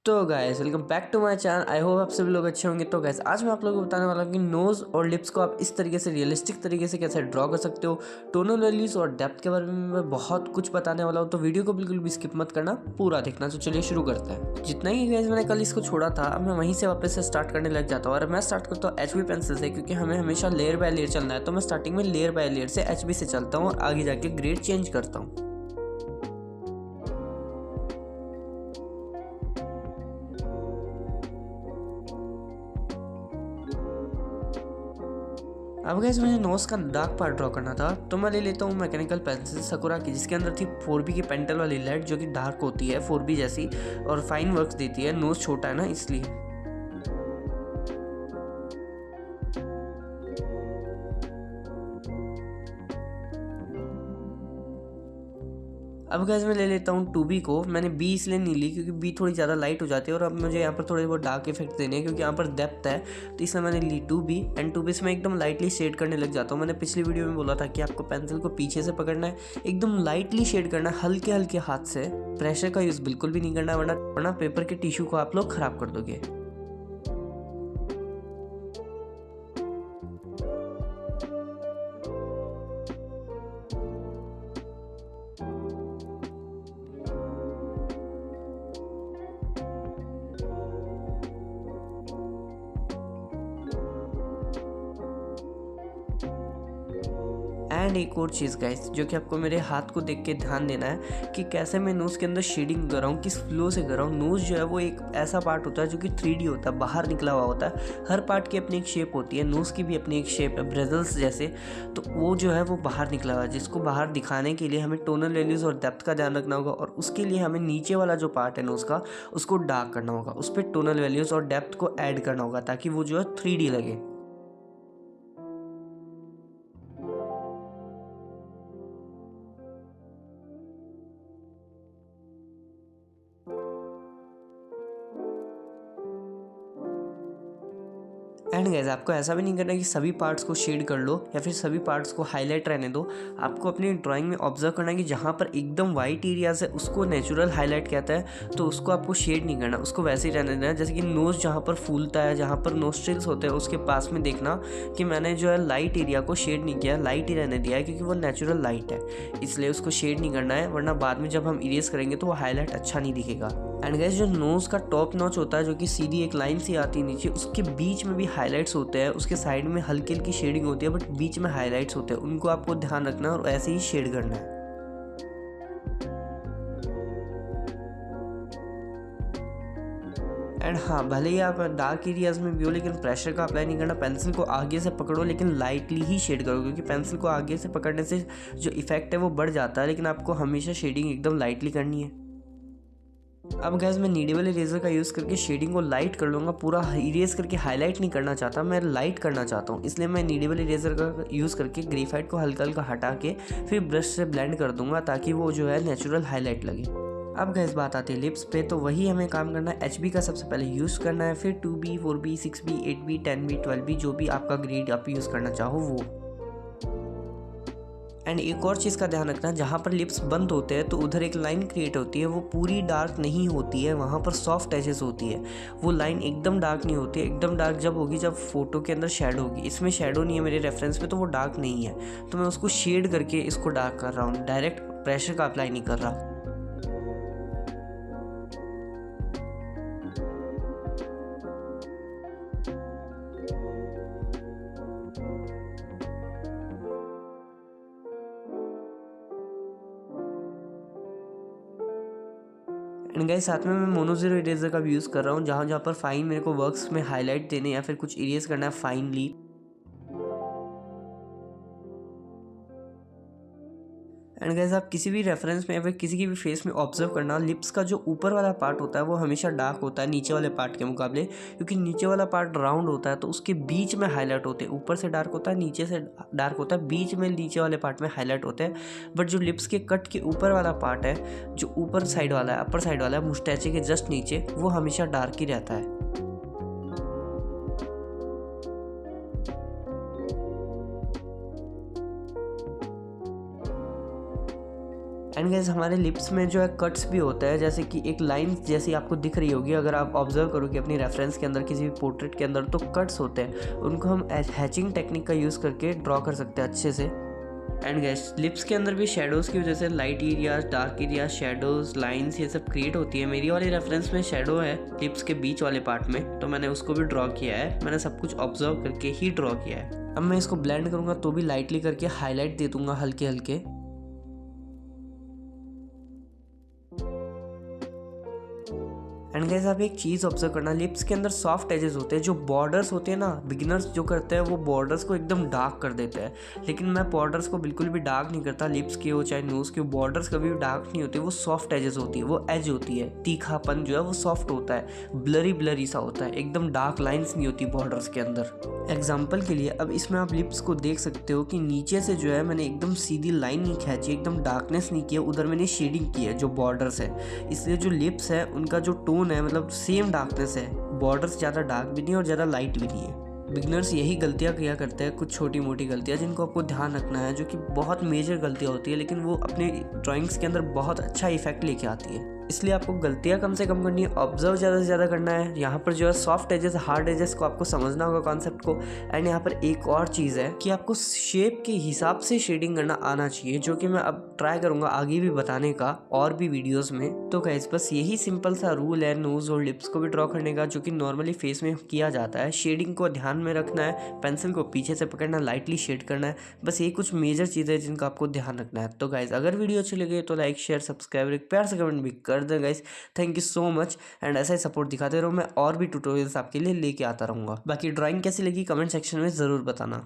तो guys welcome back to my channel. I hope आप सभी लोग अच्छे होंगे। तो गाइस आज मैं आप लोगों को बताने वाला हूँ कि नोज़ और लिप्स को आप इस तरीके से रियलिस्टिक तरीके से कैसे ड्रॉ कर सकते हो। टोनल वैल्यूज और डेप्थ के बारे में मैं बहुत कुछ बताने वाला हूँ, तो वीडियो को बिल्कुल भी स्किप मत करना, पूरा देखना। तो चलिए शुरू करते हैं। जितना ही गाइस मैंने कल इसको छोड़ा था, अब मैं वहीं से वापस से स्टार्ट करने लग जाता हूँ। और मैं स्टार्ट करता हूँ HB पेंसिल से, क्योंकि हमें हमेशा लेयर बाय लेयर चलना है। तो मैं स्टार्टिंग में लेयर बाय लेयर से HB से चलता हूँ और आगे जाके ग्रेड चेंज करता हूँ। अब गैस मुझे नोज का डार्क पार्ट ड्रॉ करना था, तो मैं ले लेता हूँ मैकेनिकल पेंसिल सकुरा की, जिसके अंदर थी 4B की पेंटल वाली लेड, जो कि डार्क होती है 4B जैसी और फाइन वर्क्स देती है। नोज छोटा है ना, इसलिए। अब गैस मैं ले लेता हूँ 2B को। मैंने B इसलिए नहीं ली क्योंकि B थोड़ी ज़्यादा लाइट हो जाती है और अब मुझे यहाँ पर थोड़े बहुत डार्क इफेक्ट देने हैं, क्योंकि यहाँ पर डेप्थ है। तो इसलिए मैंने ली 2B एंड 2B से मैं एकदम लाइटली शेड करने लग जाता हूँ। मैंने पिछली वीडियो में बोला था कि आपको पेंसिल को पीछे से पकड़ना है, एकदम लाइटली शेड करना है, हल्के हल्के हाथ से। प्रेशर का यूज़ बिल्कुल भी नहीं करना, वरना पेपर के टिश्यू को आप लोग ख़राब कर दोगे। एंड एक और चीज़ गाइस, जो कि आपको मेरे हाथ को देख के ध्यान देना है कि कैसे मैं नोज़ के अंदर शेडिंग कर रहा हूँ, किस फ्लो से कर रहा हूँ। नोज़ जो है वो एक ऐसा पार्ट होता है जो कि 3D होता है, बाहर निकला हुआ होता है। हर पार्ट की अपनी एक शेप होती है, नोज़ की भी अपनी एक शेप है, ब्रेजल्स जैसे। तो वो जो है वो बाहर निकला हुआ है, जिसको बाहर दिखाने के लिए हमें टोनल वैल्यूज़ और डेप्थ का ध्यान रखना होगा। और उसके लिए हमें नीचे वाला जो पार्ट है नोज़ का, उसको डार्क करना होगा, उस पर टोनल वैल्यूज़ और डेप्थ को ऐड करना होगा, ताकि वो जो है 3D लगे। एंड गाइस आपको ऐसा भी नहीं करना कि सभी पार्ट्स को शेड कर लो या फिर सभी पार्ट्स को हाईलाइट रहने दो। आपको अपनी ड्राइंग में ऑब्जर्व करना है कि जहाँ पर एकदम वाइट एरियाज है उसको नेचुरल हाईलाइट कहता है, तो उसको आपको शेड नहीं करना, उसको वैसे ही रहने देना है। जैसे कि नोज़ जहाँ पर फूलता है, जहाँ पर नोस्ट्रिल्स होते हैं, उसके पास में देखना कि मैंने जो है लाइट एरिया को शेड नहीं किया, लाइट ही रहने दिया है, क्योंकि वो नेचुरल लाइट है, इसलिए उसको शेड नहीं करना है, वरना बाद में जब हम इरेज करेंगे तो वो हाईलाइट अच्छा नहीं दिखेगा। एंड गाइस जो नोज़ का टॉप नॉच होता है, जो कि सीधी एक लाइन सी आती है नीचे, उसके बीच में भी हाइलाइट्स होते हैं। उसके साइड में हल्की हल्की शेडिंग होती है, बट बीच में हाइलाइट्स होते हैं, उनको आपको ध्यान रखना और ऐसे ही शेड करना है। एंड हाँ, भले ही आप डार्क एरियाज में भी हो, लेकिन प्रेशर का अप्लाई नहीं करना। पेंसिल को आगे से पकड़ो, लेकिन लाइटली ही शेड करो, क्योंकि पेंसिल को आगे से पकड़ने से जो इफेक्ट है वो बढ़ जाता है, लेकिन आपको हमेशा शेडिंग एकदम लाइटली करनी है। अब गैस मैं नीडेबल इरेजर का यूज़ करके शेडिंग को लाइट कर लूँगा। पूरा इरेज करके हाईलाइट नहीं करना चाहता, मैं लाइट करना चाहता हूँ, इसलिए मैं नीडेबल इरेजर का यूज़ करके ग्रेफाइट को हल्का हल्का हटा के फिर ब्रश से ब्लेंड कर दूंगा, ताकि वो जो है नेचुरल हाईलाइट लगे। अब गैस बात आती है लिप्स पे, तो वही हमें काम करना है। HB का सबसे पहले यूज़ करना है, फिर 2B 4B 6B 8B 10B 12B, जो भी आपका ग्रेड आप यूज़ करना चाहो वो। एंड एक और चीज़ का ध्यान रखना, जहाँ पर लिप्स बंद होते हैं तो उधर एक लाइन क्रिएट होती है, वो पूरी डार्क नहीं होती है, वहाँ पर सॉफ्ट एजेस होती है। वो लाइन एकदम डार्क नहीं होती है। एकदम डार्क जब होगी जब फोटो के अंदर शेडो होगी। इसमें शेडो नहीं है मेरे रेफरेंस में, तो वो डार्क नहीं है, तो मैं उसको शेड करके इसको डार्क कर रहा हूँ, डायरेक्ट प्रेशर का अप्लाई नहीं कर रहा। एंड गाइस साथ में मैं मोनोज़ीरो इरेजर का भी यूज़ कर रहा हूँ, जहाँ जहाँ पर फाइन मेरे को वर्क्स में हाईलाइट देने या फिर कुछ इरेज करना है फाइनली। एंड गाइस आप किसी भी रेफरेंस में या फिर किसी की भी फेस में ऑब्जर्व करना, लिप्स का जो ऊपर वाला पार्ट होता है वो हमेशा डार्क होता है नीचे वाले पार्ट के मुकाबले, क्योंकि नीचे वाला पार्ट राउंड होता है, तो उसके बीच में हाईलाइट होते हैं। ऊपर से डार्क होता है, नीचे से डार्क होता है, बीच में नीचे वाले पार्ट में हाईलाइट होते हैं। बट जो लिप्स के कट के ऊपर वाला पार्ट है, जो ऊपर साइड वाला है, अपर साइड वाला है, मुस्टैचे के जस्ट नीचे, वो हमेशा डार्क ही रहता है। एंड गाइस हमारे लिप्स में जो है कट्स भी होता है, जैसे कि एक लाइन जैसी आपको दिख रही होगी अगर आप ऑब्जर्व करोगे अपनी रेफरेंस के अंदर किसी भी पोर्ट्रेट के अंदर, तो कट्स होते हैं, उनको हम हैचिंग टेक्निक का यूज़ करके ड्रॉ कर सकते हैं अच्छे से। एंड गाइस लिप्स के अंदर भी शेडोज़ की वजह से light areas, dark areas, shadows, lines, ये सब क्रिएट होती है। मेरी वाली रेफरेंस में शेडो है लिप्स के बीच वाले पार्ट में, तो मैंने उसको भी ड्रॉ किया है। मैंने सब कुछ ऑब्जर्व करके ही ड्रॉ किया है। अब मैं इसको ब्लेंड करूँगा तो भी लाइटली करके हाईलाइट दे दूंगा हल्के हल्के। एंड गाइस आप एक चीज़ ऑब्जर्व करना, लिप्स के अंदर सॉफ्ट एजेस होते हैं, जो बॉर्डर्स होते हैं ना, बिगिनर्स जो करते हैं वो बॉर्डर्स को एकदम डार्क कर देते हैं, लेकिन मैं बॉर्डर्स को बिल्कुल भी डार्क नहीं करता। लिप्स के हो चाहे नोज़ के, बॉर्डर्स कभी भी डार्क नहीं होती, वो सॉफ्ट एजेस होती है, वो एज होती है, तीखापन जो है वो सॉफ्ट होता है, ब्लरी ब्लरी सा होता है, एकदम डार्क लाइन्स नहीं होती बॉर्डर्स के अंदर। एग्जाम्पल के लिए अब इसमें आप लिप्स को देख सकते हो कि नीचे से जो है मैंने एकदम सीधी लाइन नहीं खींची, एकदम डार्कनेस नहीं किया, उधर मैंने शेडिंग की है जो बॉर्डर्स है, इसलिए जो लिप्स है उनका जो टोन है मतलब सेम डार्कनेस है, बॉर्डर्स ज़्यादा डार्क भी नहीं और ज़्यादा लाइट भी नहीं है। बिगनर्स यही गलतियां किया करते हैं, कुछ छोटी मोटी गलतियां जिनको आपको ध्यान रखना है, जो कि बहुत मेजर गलतियां होती है, लेकिन वो अपने ड्राइंग्स के अंदर बहुत अच्छा इफेक्ट लेके आती है। इसलिए आपको गलतियां कम से कम करनी है, ऑब्जर्व ज़्यादा से ज़्यादा करना है। यहाँ पर जो है सॉफ्ट एजेस, हार्ड एजेस को आपको समझना होगा कॉन्सेप्ट को। एंड यहाँ पर एक और चीज़ है कि आपको शेप के हिसाब से शेडिंग करना आना चाहिए, जो कि मैं अब ट्राई करूँगा आगे भी बताने का और भी वीडियोज़ में। तो गाइस बस यही सिंपल सा रूल है नोज़ और लिप्स को भी ड्रॉ करने का, जो कि नॉर्मली फेस में किया जाता है। शेडिंग को ध्यान में रखना है, पेंसिल को पीछे से पकड़ना, लाइटली शेड करना है, बस ये कुछ मेजर चीज़ें हैं जिनका आपको ध्यान रखना है। तो गाइस अगर वीडियो अच्छी लगे तो लाइक, शेयर, सब्सक्राइब, एक प्यार से कमेंट भी कर दें guys. Thank you so much and ऐसा ही सपोर्ट दिखाते रहो, मैं और भी ट्यूटोरियल्स आपके लिए लेके आता रहूँगा। बाकी ड्राइंग कैसी लगी कमेंट सेक्शन में ज़रूर बताना।